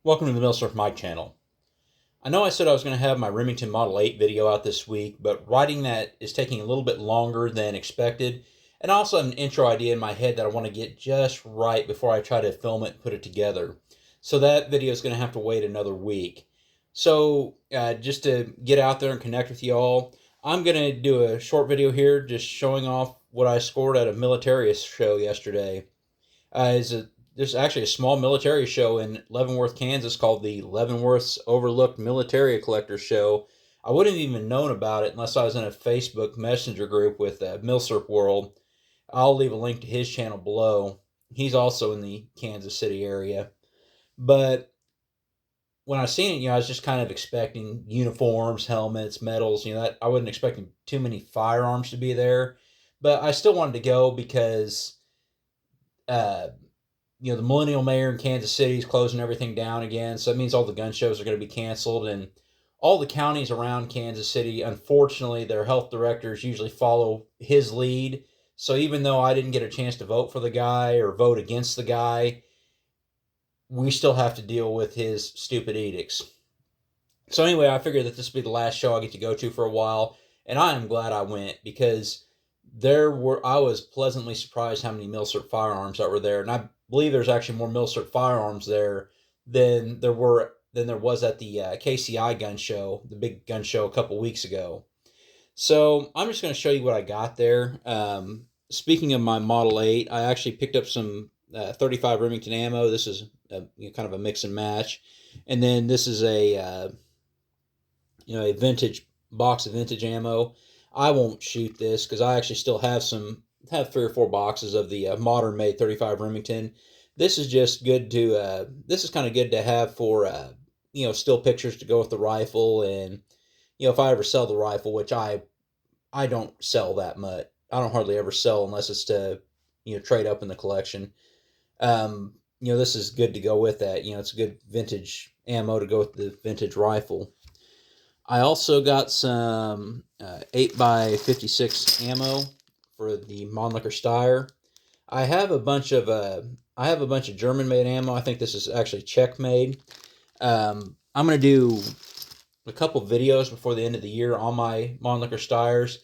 Welcome to the Milsurf Mike channel. I know I said I was going to have my Remington Model 8 video out this week, but writing that is taking a little bit longer than expected. And I also have an intro idea in my head that I want to get just right before I try to film it and put it together. So that video is going to have to wait another week. So just to get out there and connect with you all, I'm going to do a short video here just showing off what I scored at a Militaria show yesterday. There's actually a small military show in Leavenworth, Kansas called the Leavenworth's Overlooked Militaria Collector Show. I wouldn't have even known about it unless I was in a Facebook Messenger group with Milsurp World. I'll leave a link to his channel below. He's also in the Kansas City area. But when I seen it, I was just kind of expecting uniforms, helmets, medals. That I wasn't expecting too many firearms to be there. But I still wanted to go because the millennial mayor in Kansas City is closing everything down again. So that means all the gun shows are going to be canceled. And all the counties around Kansas City, unfortunately, their health directors usually follow his lead. So even though I didn't get a chance to vote for the guy or vote against the guy, we still have to deal with his stupid edicts. So anyway, I figured that this would be the last show I get to go to for a while. And I am glad I went because I was pleasantly surprised how many Milsurp firearms that were there. And I believe there's actually more Milsurp firearms there than there was at the KCI gun show, the big gun show a couple weeks ago. So I'm just going to show you what I got there. Speaking of my Model 8, I actually picked up some 35 Remington ammo. This is kind of a mix and match, and then this is a vintage box of vintage ammo. I won't shoot this because I actually still have 3 or 4 boxes of the modern made 35 Remington. This is just good to this is kind of good to have for still pictures to go with the rifle. And if I ever sell the rifle, which I don't sell that much, I don't hardly ever sell unless it's to trade up in the collection. This is good to go with that. It's good vintage ammo to go with the vintage rifle. I also got some 8x56 ammo for the Mannlicher Steyr. I have a bunch of German-made ammo. I think this is actually Czech-made. I'm going to do a couple videos before the end of the year on my Mannlicher Steyrs.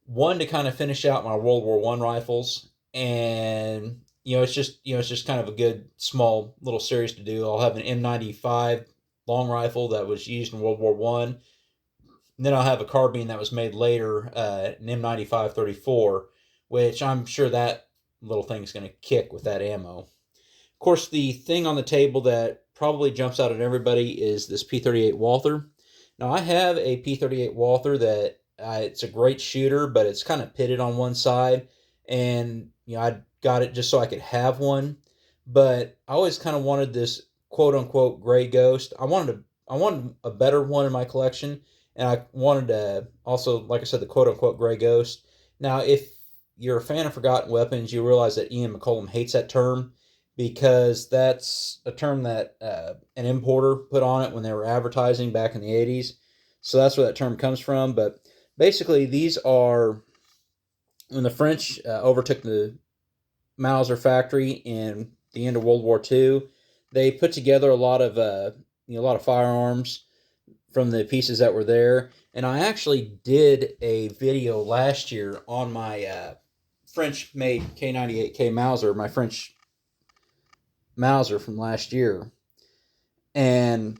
One to kind of finish out my World War I rifles, and it's just kind of a good small little series to do. I'll have an M95 long rifle that was used in World War I. And then I'll have a carbine that was made later, an M95 34, which I'm sure that little thing is going to kick with that ammo. Of course, the thing on the table that probably jumps out at everybody is this P38 Walther. Now, I have a P38 Walther that it's a great shooter, but it's kind of pitted on one side. And, I got it just so I could have one. But I always kind of wanted this quote-unquote gray ghost. I wanted a better one in my collection, and I wanted to also, like I said, the quote-unquote gray ghost. Now, if you're a fan of Forgotten Weapons, you realize that Ian McCollum hates that term because that's a term that an importer put on it when they were advertising back in the 80s. So that's where that term comes from. But basically, these are when the French overtook the Mauser factory in the end of World War II. They put together a lot of firearms from the pieces that were there, and I actually did a video last year on my French-made K98K Mauser, my French Mauser from last year, and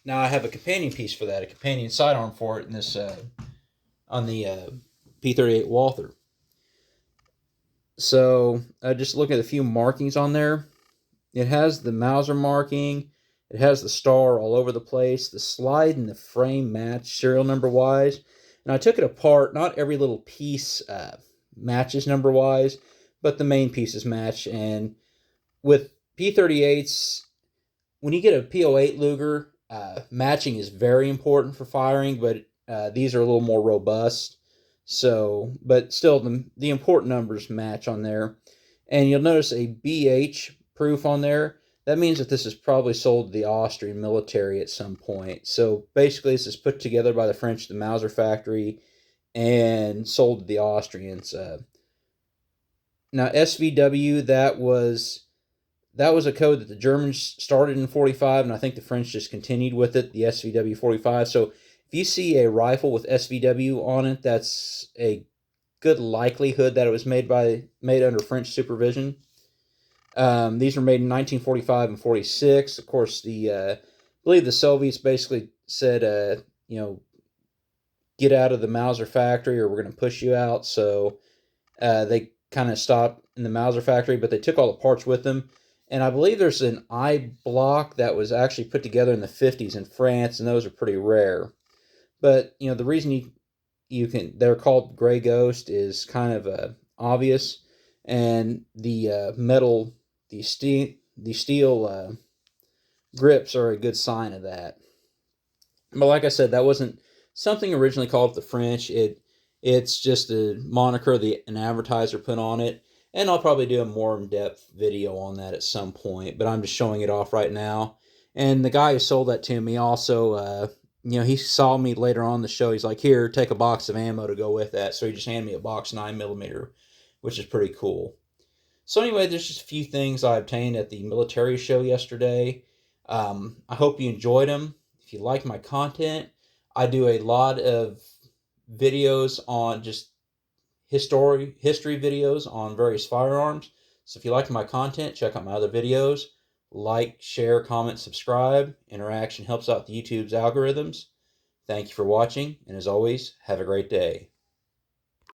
now I have a companion piece for that, a companion sidearm for it in this on the P38 Walther. So just look at a few markings on there. It has the Mauser marking. It has the star all over the place. The slide and the frame match serial number wise. And I took it apart. Not every little piece matches number wise, but the main pieces match. And with P38s, when you get a P08 Luger, matching is very important for firing, but these are a little more robust. So, but still, the important numbers match on there. And you'll notice a BH proof on there. That means that this is probably sold to the Austrian military at some point. So basically, this is put together by the French, the Mauser factory, and sold to the Austrians. Now, SVW, that was That was a code that the Germans started in 45, and I think the French just continued with it, the SVW 45. So if you see a rifle with SVW on it, that's a good likelihood that it was made under French supervision. These were made in 1945 and 46. Of course, I believe the Soviets basically said, get out of the Mauser factory or we're going to push you out. So they kind of stopped in the Mauser factory, but they took all the parts with them. And I believe there's an eye block that was actually put together in the 50s in France, and those are pretty rare. But the reason they're called Gray Ghost is kind of obvious, and the metal, the steel grips are a good sign of that. But like I said, that wasn't something originally called the French. It's just a moniker an advertiser put on it, and I'll probably do a more in-depth video on that at some point, but I'm just showing it off right now. And the guy who sold that to me also, he saw me later on the show. He's like, here, take a box of ammo to go with that. So he just handed me a box 9mm, which is pretty cool. So anyway, there's just a few things I obtained at the Militaria show yesterday. I hope you enjoyed them. If you like my content, I do a lot of videos on just history videos on various firearms. So if you like my content, check out my other videos. Like, share, comment, subscribe. Interaction helps out the YouTube's algorithms. Thank you for watching, and as always, have a great day.